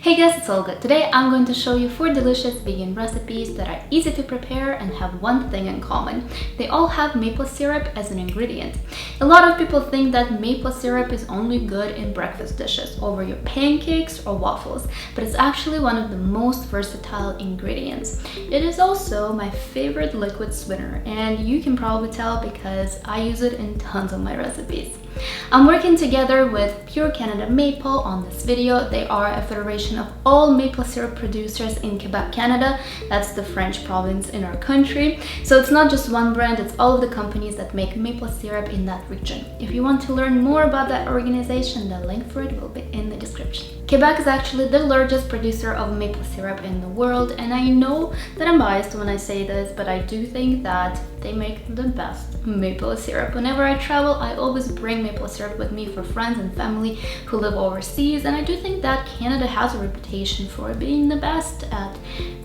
Hey guys, it's Olga. Today I'm going to show you 4 delicious vegan recipes that are easy to prepare and have one thing in common. They all have maple syrup as an ingredient. A lot of people think that maple syrup is only good in breakfast dishes, over your pancakes or waffles, but it's actually one of the most versatile ingredients. It is also my favorite liquid sweetener, and you can probably tell because I use it in tons of my recipes. I'm working together with Pure Canada Maple on this video. They are a federation of all maple syrup producers in Quebec, Canada. That's the French province in our country. So it's not just one brand, it's all of the companies that make maple syrup in that region. If you want to learn more about that organization, the link for it will be in the description. Quebec is actually the largest producer of maple syrup in the world, and I know that I'm biased when I say this, but I do think that they make the best maple syrup. Whenever I travel, I always bring maple syrup with me for friends and family who live overseas, and I do think that Canada has a reputation for being the best at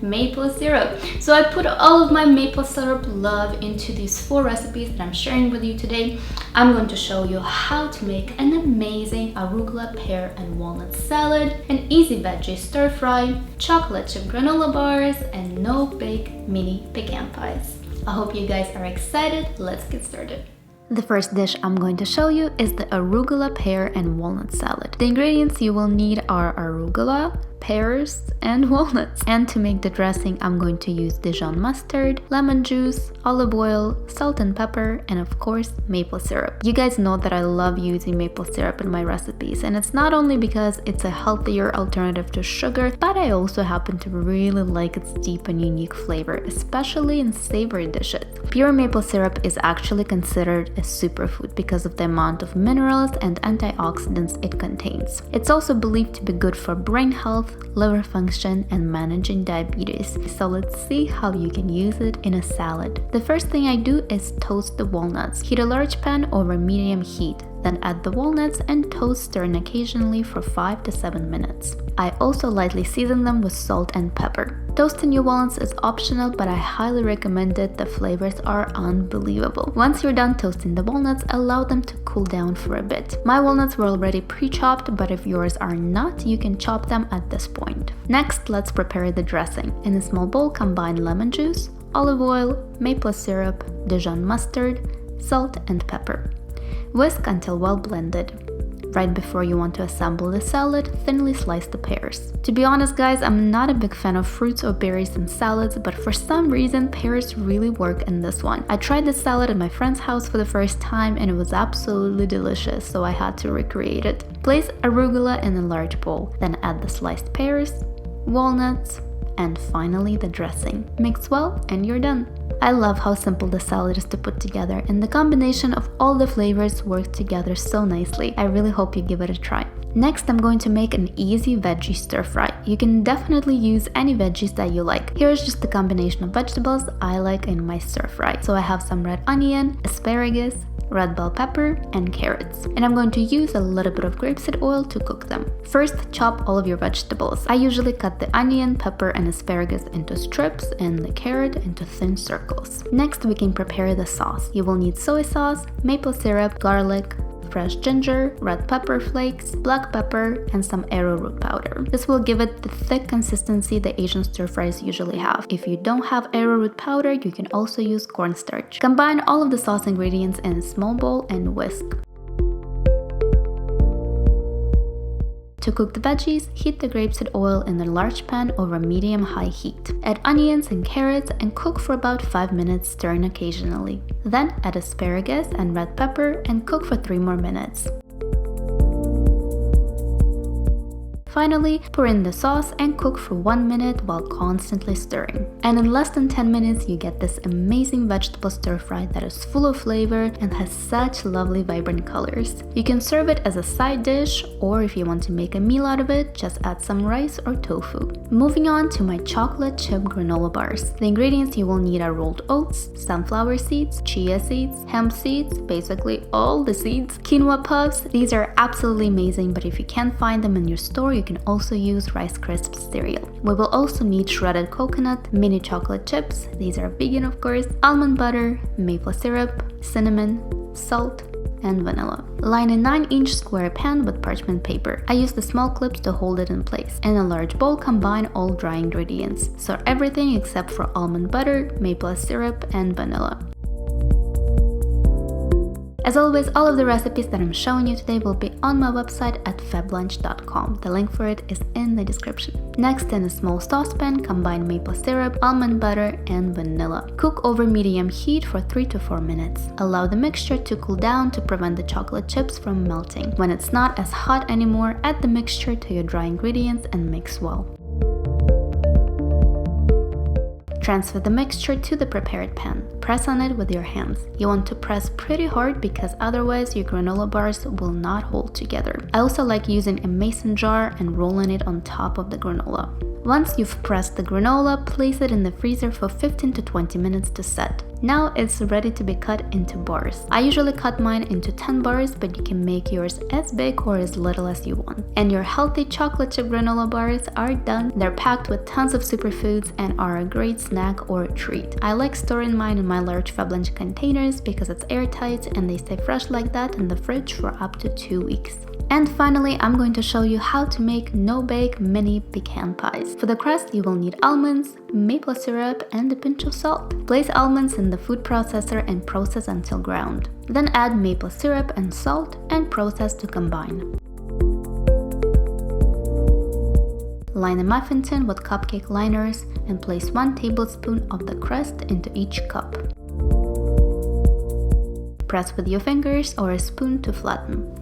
maple syrup. So I put all of my maple syrup love into these 4 recipes that I'm sharing with you today. I'm going to show you how to make an amazing arugula, pear, and walnut salad, an easy veggie stir fry, chocolate chip granola bars, and no-bake mini pecan pies. I hope you guys are excited. Let's get started. The first dish I'm going to show you is the arugula, pear, and walnut salad. The ingredients you will need are arugula, pears, and walnuts. And to make the dressing, I'm going to use Dijon mustard, lemon juice, olive oil, salt and pepper, and of course, maple syrup. You guys know that I love using maple syrup in my recipes, and it's not only because it's a healthier alternative to sugar, but I also happen to really like its deep and unique flavor, especially in savory dishes. Pure maple syrup is actually considered a superfood because of the amount of minerals and antioxidants it contains. It's also believed to be good for brain health, liver function, and managing diabetes. So let's see how you can use it in a salad. The first thing I do is toast the walnuts. Heat a large pan over medium heat. Then add the walnuts and toast, stirring occasionally for 5 to 7 minutes. I also lightly season them with salt and pepper. Toasting your walnuts is optional, but I highly recommend it. The flavors are unbelievable. Once you're done toasting the walnuts, allow them to cool down for a bit. My walnuts were already pre-chopped, but if yours are not, you can chop them at this point. Next, let's prepare the dressing. In a small bowl, combine lemon juice, olive oil, maple syrup, Dijon mustard, salt, and pepper. Whisk until well blended. Right before you want to assemble the salad, thinly slice the pears. To be honest guys, I'm not a big fan of fruits or berries in salads, but for some reason pears really work in this one. I tried this salad at my friend's house for the first time and it was absolutely delicious, so I had to recreate it. Place arugula in a large bowl, then add the sliced pears, walnuts, and finally the dressing. Mix well and you're done. I love how simple the salad is to put together, and the combination of all the flavors works together so nicely. I really hope you give it a try. Next, I'm going to make an easy veggie stir fry. You can definitely use any veggies that you like. Here's just the combination of vegetables I like in my stir fry. So I have some red onion, asparagus, red bell pepper, and carrots. And I'm going to use a little bit of grapeseed oil to cook them. First, chop all of your vegetables. I usually cut the onion, pepper, and asparagus into strips and the carrot into thin circles. Next, we can prepare the sauce. You will need soy sauce, maple syrup, garlic, fresh ginger, red pepper flakes, black pepper, and some arrowroot powder. This will give it the thick consistency the Asian stir fries usually have. If you don't have arrowroot powder, you can also use cornstarch. Combine all of the sauce ingredients in a small bowl and whisk. To cook the veggies, heat the grapeseed oil in a large pan over medium-high heat. Add onions and carrots and cook for about 5 minutes, stirring occasionally. Then add asparagus and red pepper and cook for 3 more minutes. Finally, pour in the sauce and cook for 1 minute while constantly stirring. And in less than 10 minutes, you get this amazing vegetable stir fry that is full of flavor and has such lovely vibrant colors. You can serve it as a side dish, or if you want to make a meal out of it, just add some rice or tofu. Moving on to my chocolate chip granola bars. The ingredients you will need are rolled oats, sunflower seeds, chia seeds, hemp seeds, basically all the seeds, quinoa puffs. These are absolutely amazing, but if you can't find them in your store, you can also use Rice Krispies cereal. We will also need shredded coconut, mini chocolate chips, these are vegan of course, almond butter, maple syrup, cinnamon, salt, and vanilla. Line a 9-inch square pan with parchment paper. I use the small clips to hold it in place. In a large bowl, combine all dry ingredients. So everything except for almond butter, maple syrup, and vanilla. As always, all of the recipes that I'm showing you today will be on my website at fablunch.com. The link for it is in the description. Next, in a small saucepan, combine maple syrup, almond butter, and vanilla. Cook over medium heat for 3 to 4 minutes. Allow the mixture to cool down to prevent the chocolate chips from melting. When it's not as hot anymore, add the mixture to your dry ingredients and mix well. Transfer the mixture to the prepared pan. Press on it with your hands. You want to press pretty hard because otherwise your granola bars will not hold together. I also like using a mason jar and rolling it on top of the granola. Once you've pressed the granola, place it in the freezer for 15 to 20 minutes to set. Now it's ready to be cut into bars. I usually cut mine into 10 bars, but you can make yours as big or as little as you want. And your healthy chocolate chip granola bars are done. They're packed with tons of superfoods and are a great snack or treat. I like storing mine in my large Fablunch containers because it's airtight and they stay fresh like that in the fridge for up to 2 weeks. And finally, I'm going to show you how to make no-bake mini pecan pies. For the crust, you will need almonds, maple syrup, and a pinch of salt. Place almonds in the food processor and process until ground. Then add maple syrup and salt and process to combine. Line a muffin tin with cupcake liners and place 1 tablespoon of the crust into each cup. Press with your fingers or a spoon to flatten.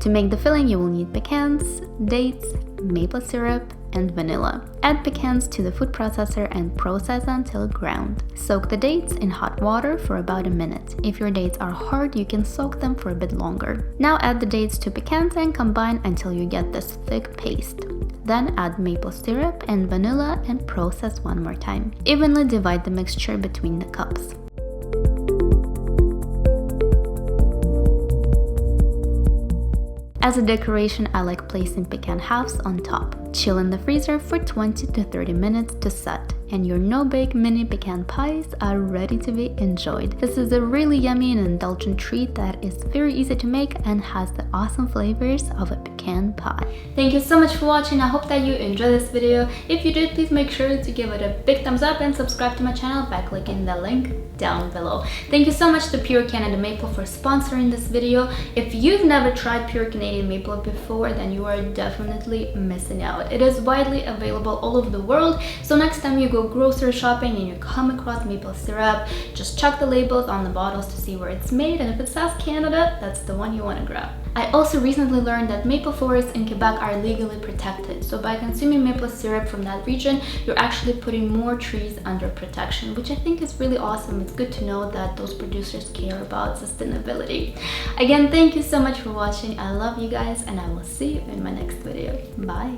To make the filling, you will need pecans, dates, maple syrup, and vanilla. Add pecans to the food processor and process until ground. Soak the dates in hot water for about a minute. If your dates are hard, you can soak them for a bit longer. Now add the dates to pecans and combine until you get this thick paste. Then add maple syrup and vanilla and process one more time. Evenly divide the mixture between the cups. As a decoration, I like placing pecan halves on top. Chill in the freezer for 20 to 30 minutes to set, and your no-bake mini pecan pies are ready to be enjoyed. This is a really yummy and indulgent treat that is very easy to make and has the awesome flavors of a pecan pie. Thank you so much for watching. I hope that you enjoyed this video. If you did, please make sure to give it a big thumbs up and subscribe to my channel by clicking the link down below. Thank you so much to Pure Canada Maple for sponsoring this video. If you've never tried Pure Canadian Maple before, then you are definitely missing out. It is widely available all over the world, so next time you go grocery shopping and you come across maple syrup, just check the labels on the bottles to see where it's made, and if it says Canada, that's the one you want to grab. I also recently learned that maple forests in Quebec are legally protected, so by consuming maple syrup from that region, you're actually putting more trees under protection, which I think is really awesome. It's good to know that those producers care about sustainability. Again, thank you so much for watching. I love you guys, and I will see you in my next video. Bye!